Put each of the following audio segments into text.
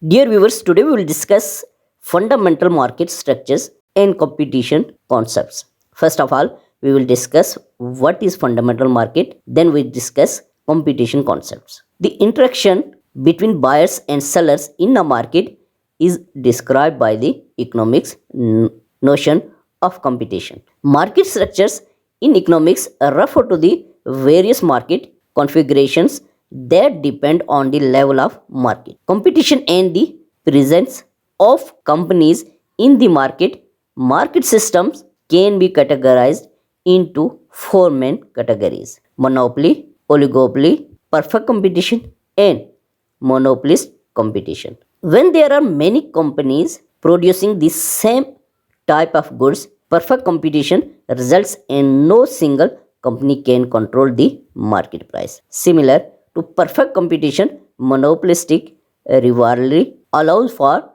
Dear viewers, today we will discuss fundamental market structures and competition concepts. First of all, we will discuss what is fundamental market, then we discuss competition concepts. The interaction between buyers and sellers in a market is described by the economics notion of competition. Market structures in economics refer to the various market configurations that depend on the level of market competition and the presence of companies in the market. Market systems can be categorized into four main categories: monopoly, oligopoly, perfect competition, and monopolist competition. When there are many companies producing the same type of goods, perfect competition results in no single company can control the market price. Similar to perfect competition, monopolistic rivalry allows for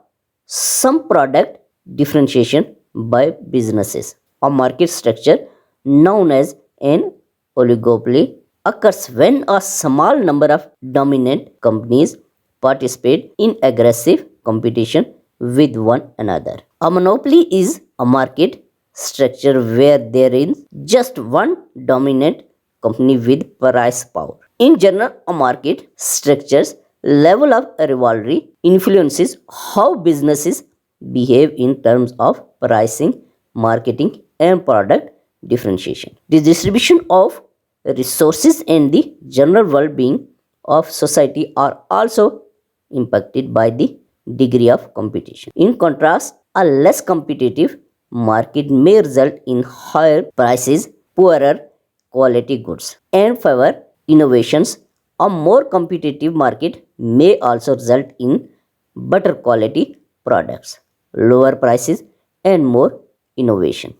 some product differentiation by businesses. A market structure known as an oligopoly occurs when a small number of dominant companies participate in aggressive competition with one another. A monopoly is a market structure where there is just one dominant company with price power. In general, a market structure's level of rivalry influences how businesses behave in terms of pricing, marketing, and product differentiation. The distribution of resources and the general well being of society are also impacted by the degree of competition. In contrast, a less competitive market may result in higher prices, poorer quality goods, and fewer innovations. A more competitive market may also result in better quality products, lower prices, and more innovation.